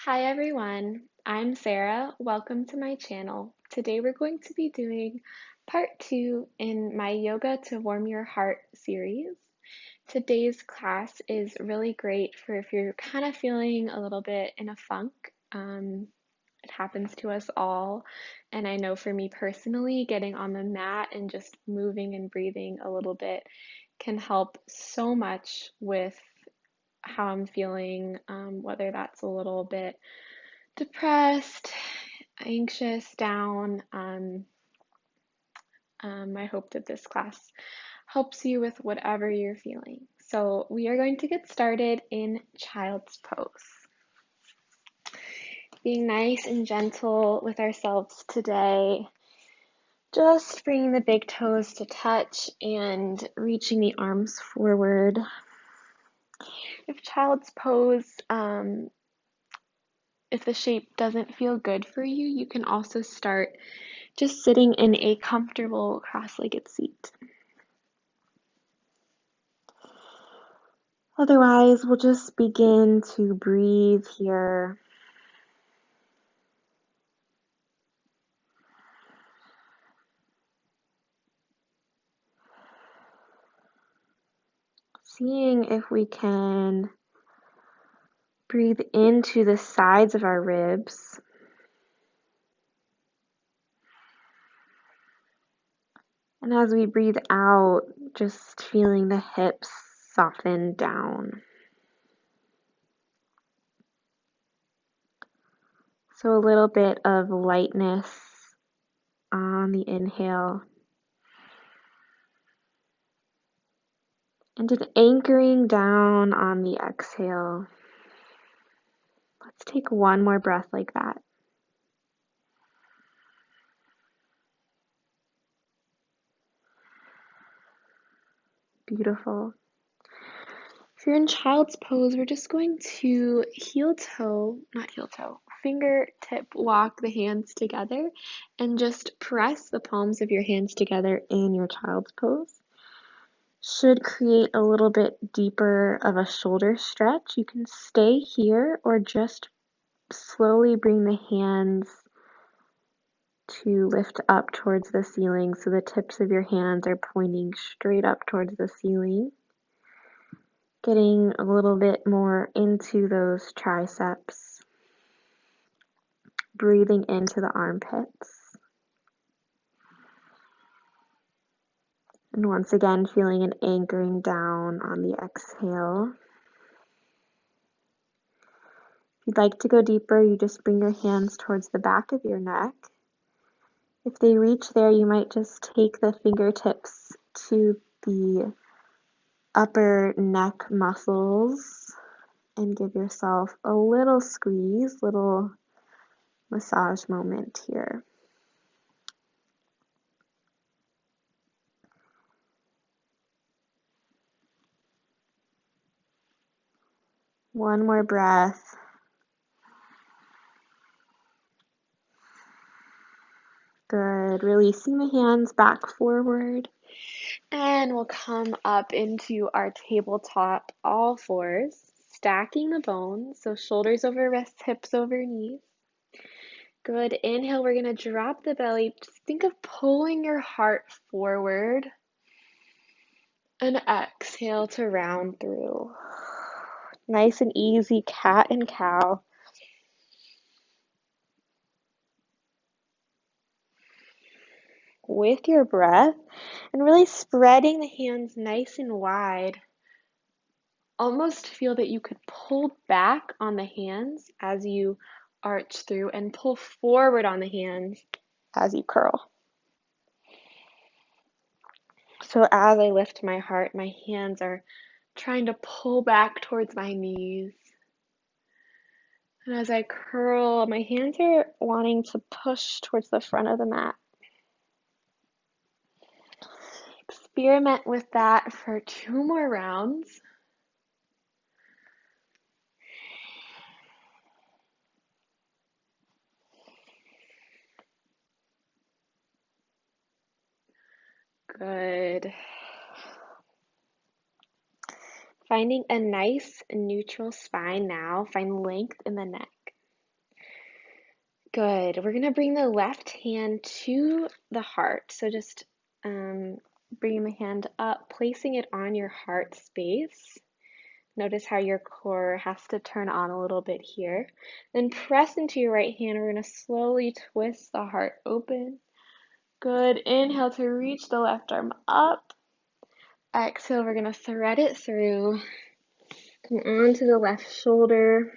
Hi everyone, I'm Sarah. Welcome to my channel. Today we're going to be doing part 2 in my Yoga to Warm Your Heart series. Today's class is really great for if you're kind of feeling a little bit in a funk. It happens to us all, and I know for me personally, getting on the mat and just moving and breathing a little bit can help so much with how I'm feeling, whether that's a little bit depressed, anxious, down. I hope that this class helps you with whatever you're feeling. So we are going to get started in child's pose. Being nice and gentle with ourselves today. Just bringing the big toes to touch and reaching the arms forward. If child's pose, if the shape doesn't feel good for you, you can also start just sitting in a comfortable cross-legged seat. Otherwise, we'll just begin to breathe here. Seeing if we can breathe into the sides of our ribs. And as we breathe out, just feeling the hips soften down. So a little bit of lightness on the inhale. And an anchoring down on the exhale. Let's take one more breath like that. Beautiful. If you're in child's pose, we're just going to fingertip walk the hands together and just press the palms of your hands together in your child's pose. Should create a little bit deeper of a shoulder stretch. You can stay here or just slowly bring the hands to lift up towards the ceiling so the tips of your hands are pointing straight up towards the ceiling. Getting a little bit more into those triceps. Breathing into the armpits. And once again, feeling an anchoring down on the exhale. If you'd like to go deeper, you just bring your hands towards the back of your neck. If they reach there, you might just take the fingertips to the upper neck muscles and give yourself a little squeeze, little massage moment here. One more breath. Good. Releasing the hands back forward. And we'll come up into our tabletop all fours, stacking the bones. So shoulders over wrists, hips over knees. Good. Inhale, we're going to drop the belly. Just think of pulling your heart forward. And exhale to round through. Nice and easy, cat and cow. With your breath and really spreading the hands nice and wide. Almost feel that you could pull back on the hands as you arch through and pull forward on the hands as you curl. So as I lift my heart, my hands are trying to pull back towards my knees. And as I curl, my hands are wanting to push towards the front of the mat. Experiment with that for 2 more rounds. Good. Finding a nice neutral spine now. Find length in the neck. Good. We're going to bring the left hand to the heart. So just bringing the hand up, placing it on your heart space. Notice how your core has to turn on a little bit here. Then press into your right hand. We're going to slowly twist the heart open. Good. Inhale to reach the left arm up. Exhale, we're going to thread it through. Come onto the left shoulder.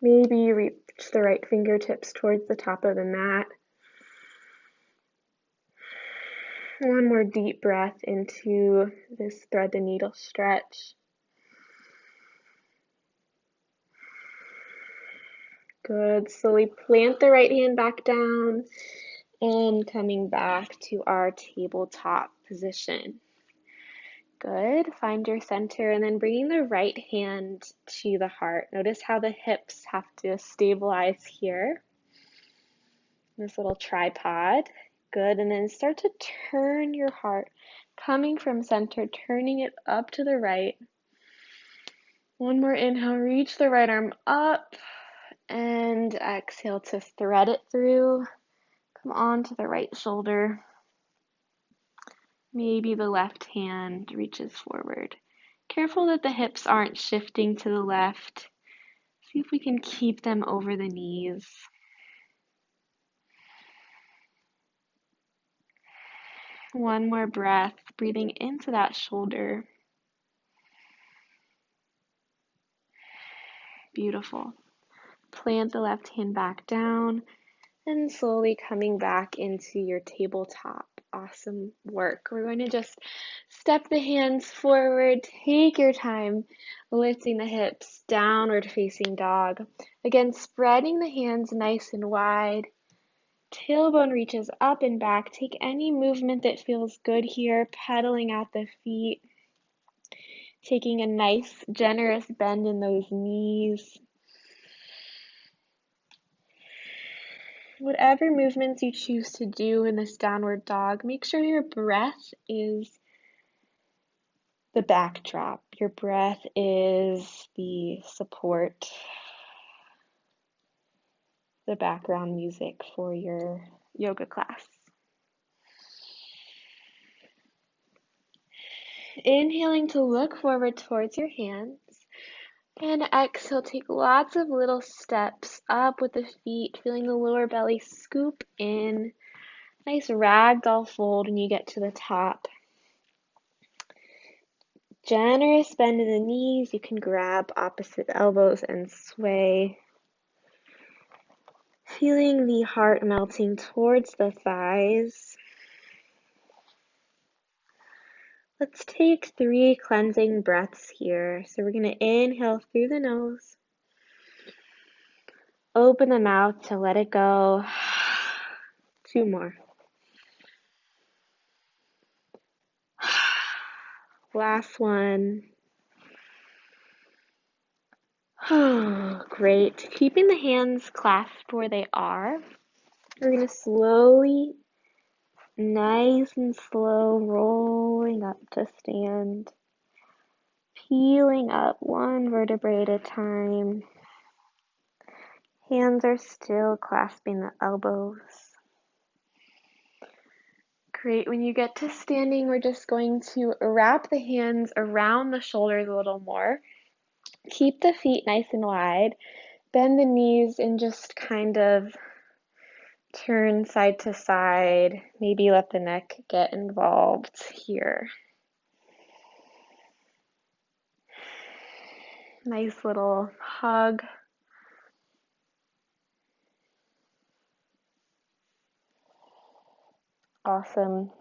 Maybe reach the right fingertips towards the top of the mat. One more deep breath into this thread the needle stretch. Good. Slowly plant the right hand back down and coming back to our tabletop position. Good. Find your center and then bringing the right hand to the heart. Notice how the hips have to stabilize here. This little tripod. Good. And then start to turn your heart, coming from center, turning it up to the right. One more inhale, reach the right arm up, and exhale to thread it through. Come on to the right shoulder. Maybe the left hand reaches forward. Careful that the hips aren't shifting to the left. See if we can keep them over the knees. One more breath, breathing into that shoulder. Beautiful. Plant the left hand back down and slowly coming back into your tabletop. Awesome work. We're going to just step the hands forward. Take your time lifting the hips, downward facing dog. Again, spreading the hands nice and wide. Tailbone reaches up and back. Take any movement that feels good here, pedaling at the feet. Taking a nice, generous bend in those knees. Whatever movements you choose to do in this downward dog, make sure your breath is the backdrop. Your breath is the support, the background music for your yoga class. Inhaling to look forward towards your hands. And exhale, take lots of little steps up with the feet, feeling the lower belly scoop in. Nice ragdoll fold when you get to the top. Generous bend in the knees. You can grab opposite elbows and sway. Feeling the heart melting towards the thighs. Let's take 3 cleansing breaths here. So we're going to inhale through the nose. Open the mouth to let it go. 2 more. Last one. Great. Keeping the hands clasped where they are. We're going to slowly, nice and slow, rolling up to stand. Peeling up 1 vertebrae at a time. Hands are still clasping the elbows. Great. When you get to standing, we're just going to wrap the hands around the shoulders a little more. Keep the feet nice and wide. Bend the knees and just kind of turn side to side. Maybe let the neck get involved here. Nice little hug. Awesome.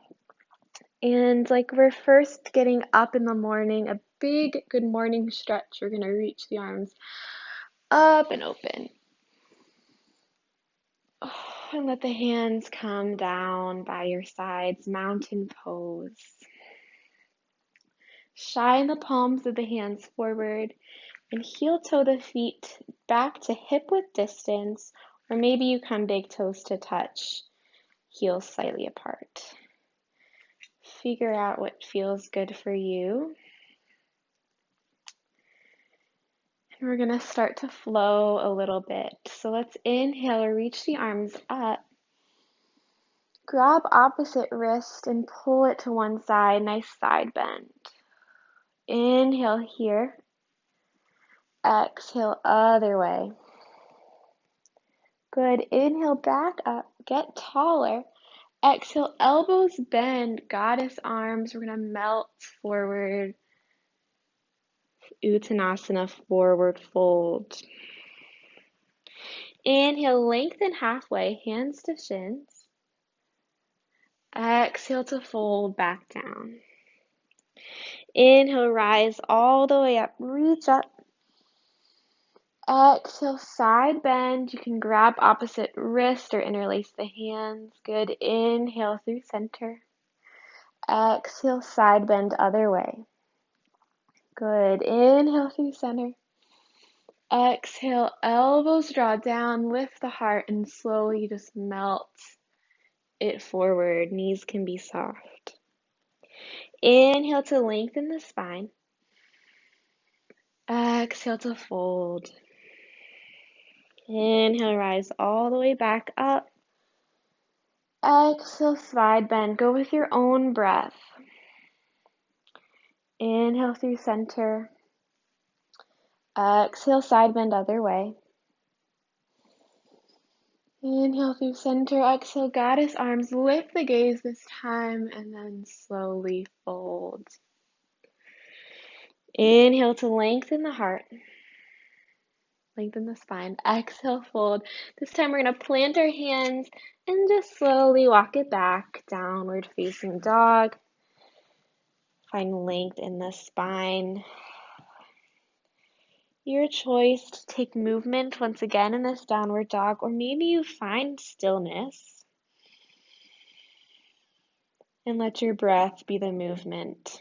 And like we're first getting up in the morning, a big good morning stretch. We're going to reach the arms up and open. And let the hands come down by your sides, mountain pose. Shine the palms of the hands forward and heel toe the feet back to hip width distance, or maybe you come big toes to touch, heels slightly apart. Figure out what feels good for you. We're going to start to flow a little bit. So let's inhale, reach the arms up. Grab opposite wrist and pull it to one side, nice side bend. Inhale here. Exhale, other way. Good. Inhale, back up, get taller. Exhale, elbows bend, goddess arms. We're going to melt forward. Uttanasana, forward fold. Inhale, lengthen halfway, hands to shins. Exhale to fold back down. Inhale, rise all the way up, reach up. Exhale, side bend. You can grab opposite wrist or interlace the hands. Good. Inhale through center. Exhale, side bend other way. Good. Inhale through center. Exhale, elbows draw down, lift the heart, and slowly just melt it forward. Knees can be soft. Inhale to lengthen the spine. Exhale to fold. Inhale, rise all the way back up. Exhale, side bend. Go with your own breath. Inhale through center. Exhale, side bend other way. Inhale through center. Exhale, goddess arms. Lift the gaze this time and then slowly fold. Inhale to lengthen the heart. Lengthen the spine. Exhale, fold. This time we're going to plant our hands and just slowly walk it back. Downward facing dog. Find length in the spine. Your choice to take movement once again in this downward dog, or maybe you find stillness and let your breath be the movement.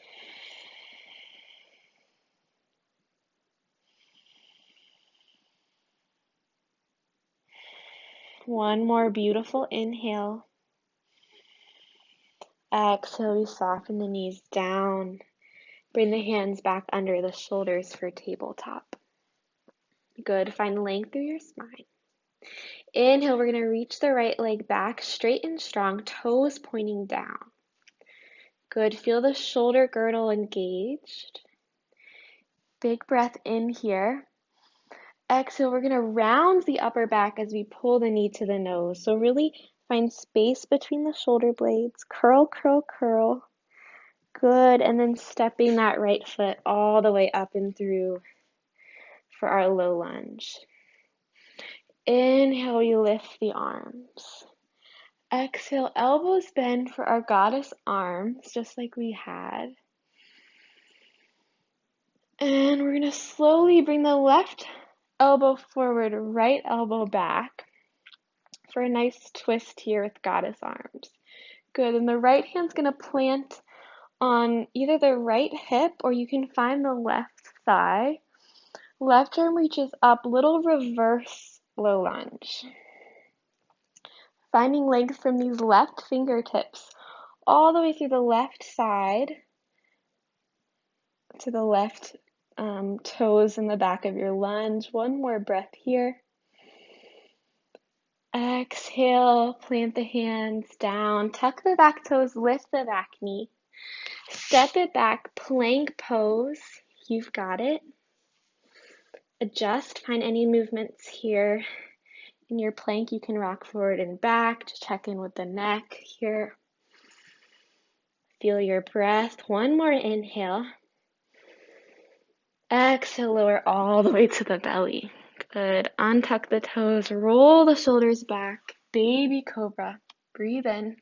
One more beautiful inhale. Exhale, we soften the knees down. Bring the hands back under the shoulders for tabletop. Good. Find length through your spine. Inhale, we're going to reach the right leg back, straight and strong, toes pointing down. Good. Feel the shoulder girdle engaged. Big breath in here. Exhale, we're going to round the upper back as we pull the knee to the nose. So really find space between the shoulder blades. Curl, curl, curl. Good. And then stepping that right foot all the way up and through for our low lunge. Inhale, we lift the arms. Exhale, elbows bend for our goddess arms, just like we had. And we're going to slowly bring the left elbow forward, right elbow back for a nice twist here with goddess arms. Good. And the right hand's going to plant on either the right hip or you can find the left thigh. Left arm reaches up, little reverse low lunge. Finding length from these left fingertips all the way through the left side to the left toes in the back of your lunge. One more breath here. Exhale, plant the hands down, tuck the back toes, lift the back knee. Step it back, plank pose. You've got it. Adjust, find any movements here. In your plank, you can rock forward and back to check in with the neck here. Feel your breath. One more inhale. Exhale, lower all the way to the belly. Good. Untuck the toes, roll the shoulders back. Baby cobra. Breathe in.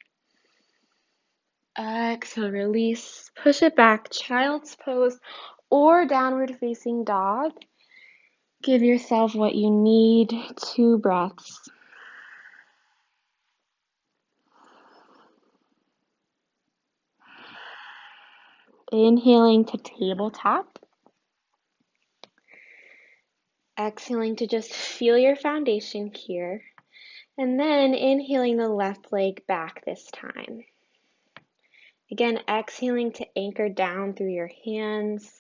Exhale, release. Push it back. Child's pose or downward facing dog. Give yourself what you need. 2 breaths. Inhaling to tabletop. Exhaling to just feel your foundation here. And then inhaling the left leg back this time. Again, exhaling to anchor down through your hands.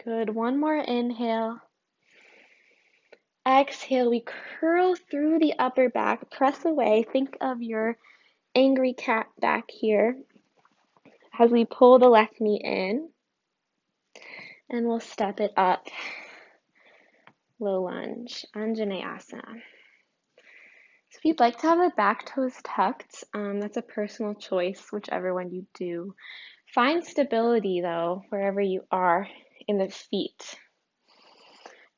Good. One more inhale. Exhale, we curl through the upper back, press away. Think of your angry cat back here as we pull the left knee in, and we'll step it up. Low lunge, Anjaneyasana. So if you'd like to have the back toes tucked, that's a personal choice, whichever one you do. Find stability, though, wherever you are in the feet.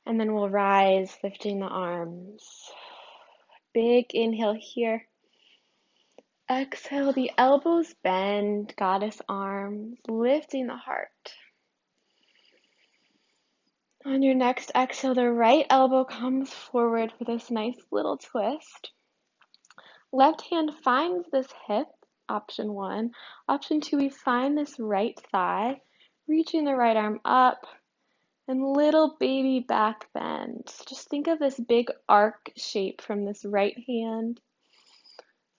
And then we'll rise, lifting the arms. Big inhale here. Exhale, the elbows bend, goddess arms, lifting the heart. On your next exhale, the right elbow comes forward for this nice little twist. Left hand finds this hip, option 1. Option 2, we find this right thigh, reaching the right arm up, and little baby back bend. Just think of this big arc shape from this right hand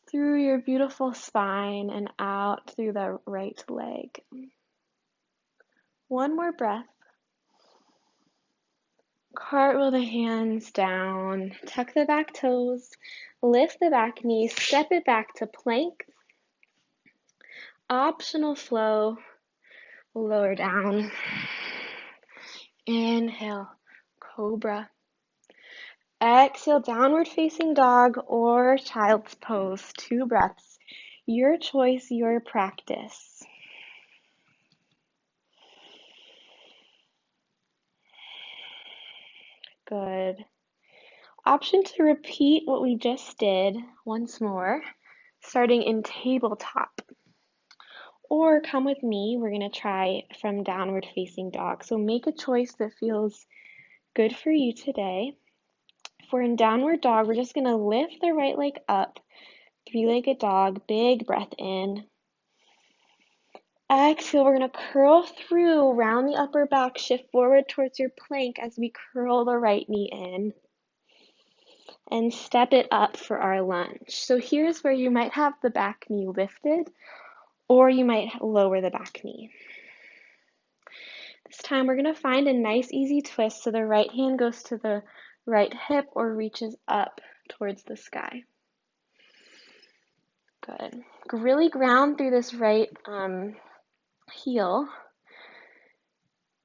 through your beautiful spine and out through the right leg. One more breath. Cartwheel the hands down, tuck the back toes, lift the back knee, step it back to plank. Optional flow, lower down. Inhale, cobra. Exhale, downward facing dog or child's pose. 2 breaths. Your choice, your practice. Good. Option to repeat what we just did once more, starting in tabletop. Or come with me, we're going to try from downward facing dog. So make a choice that feels good for you today. If we're in downward dog, we're just going to lift the right leg up, 3-legged dog, big breath in. Exhale, we're going to curl through, round the upper back, shift forward towards your plank as we curl the right knee in. And step it up for our lunge. So here's where you might have the back knee lifted, or you might lower the back knee. This time we're going to find a nice easy twist so the right hand goes to the right hip or reaches up towards the sky. Good. Really ground through this right heel.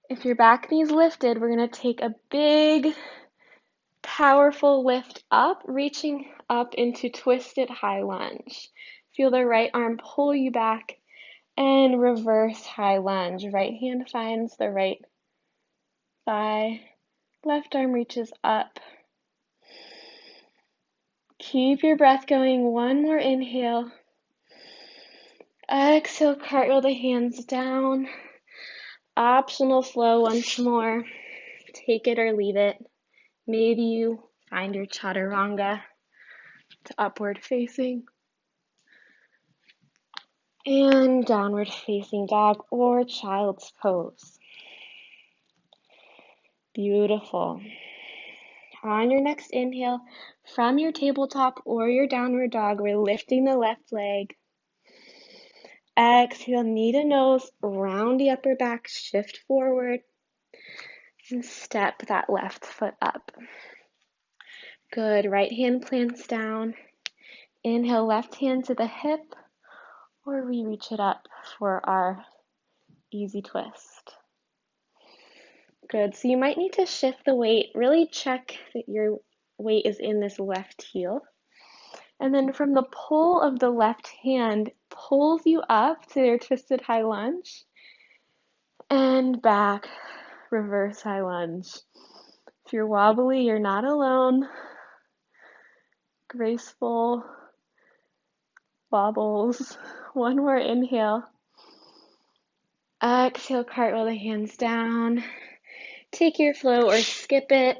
If your back knee is lifted, we're going to take a big, powerful lift up, reaching up into twisted high lunge. Feel the right arm pull you back and reverse high lunge. Right hand finds the right thigh, left arm reaches up. Keep your breath going. One more inhale. Exhale, cartwheel the hands down. Optional flow once more. Take it or leave it. Maybe you find your chaturanga to upward facing. And downward facing dog or child's pose. Beautiful. On your next inhale, from your tabletop or your downward dog, we're lifting the left leg. Exhale, knee to nose, round the upper back, shift forward, and step that left foot up. Good. Right hand plants down. Inhale, left hand to the hip, or we reach it up for our easy twist. Good. So you might need to shift the weight. Really check that your weight is in this left heel. And then from the pull of the left hand, pulls you up to your twisted high lunge. And back, reverse high lunge. If you're wobbly, you're not alone. Graceful wobbles. One more inhale. Exhale, cartwheel the hands down. Take your flow or skip it.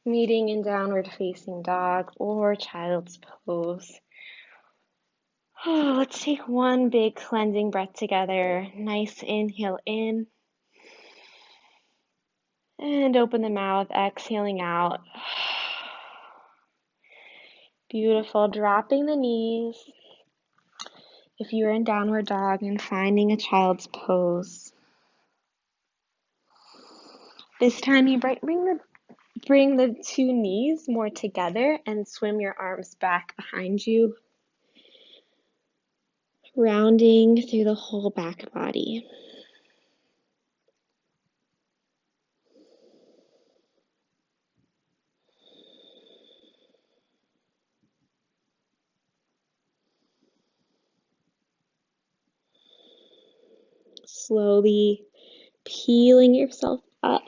Meeting in downward facing dog or child's pose. Let's take one big cleansing breath together. Nice inhale in. And open the mouth, exhaling out. Beautiful. Dropping the knees. If you're in downward dog and finding a child's pose. This time you bring the two knees more together and swim your arms back behind you, rounding through the whole back body. Slowly peeling yourself up.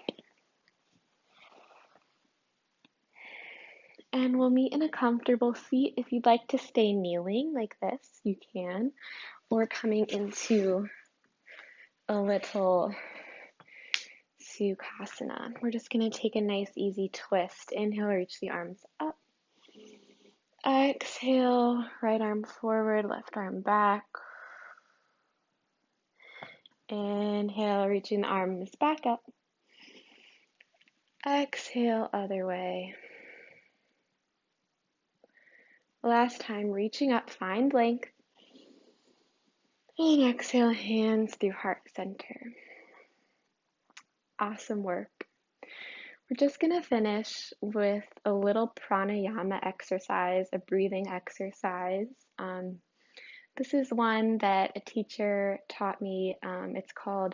And we'll meet in a comfortable seat. If you'd like to stay kneeling like this, you can, or coming into a little Sukhasana. We're just going to take a nice easy twist. Inhale, reach the arms up. Exhale, right arm forward, left arm back. Inhale, reaching the arms back up. Exhale, other way. Last time, reaching up, find length. And exhale, hands through heart center. Awesome work. We're just going to finish with a little pranayama exercise, a breathing exercise. This is one that a teacher taught me. It's called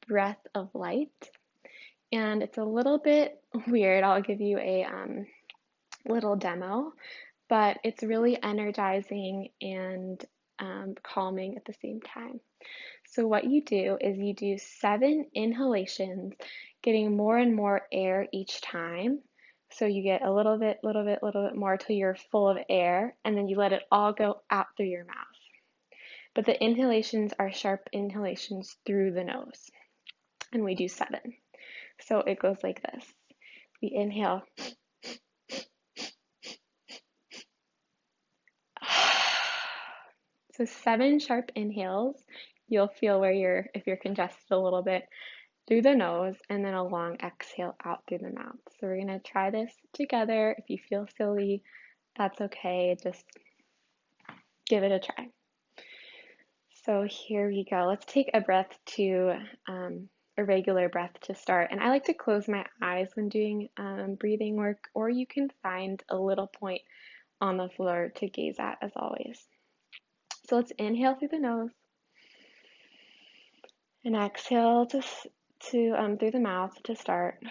Breath of Light. And it's a little bit weird. I'll give you a little demo, but it's really energizing and calming at the same time. So what you do is you do 7 inhalations, getting more and more air each time. So you get a little bit more till you're full of air, and then you let it all go out through your mouth. But the inhalations are sharp inhalations through the nose, and we do 7. So it goes like this. We inhale. So 7 sharp inhales. You'll feel if you're congested a little bit through the nose, and then a long exhale out through the mouth. So we're going to try this together. If you feel silly, that's okay. Just give it a try. So here we go. Let's take a breath to a regular breath to start. And I like to close my eyes when doing breathing work, or you can find a little point on the floor to gaze at, as always. So let's inhale through the nose and exhale through the mouth to start.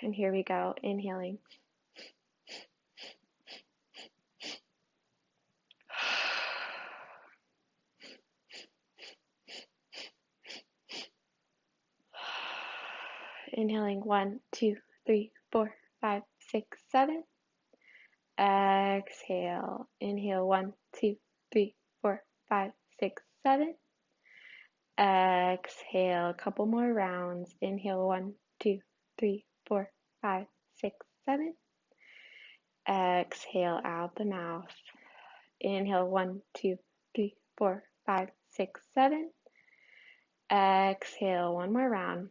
And here we go, inhaling. Inhaling 1, 2, 3, 4, 5, 6, 7. Exhale. Inhale 1, 2, 3, 4, 5, 6, 7. Exhale. A couple more rounds. Inhale 1, 2, 3, 4, 5, 6, 7. Exhale out the mouth. Inhale 1, 2, 3, 4, 5, 6, 7. Exhale. One more round.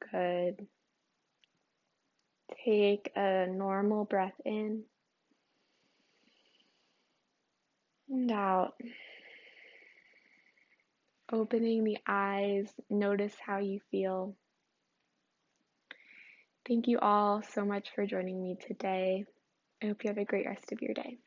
Good. Take a normal breath in and out. Opening the eyes, notice how you feel. Thank you all so much for joining me today. I hope you have a great rest of your day.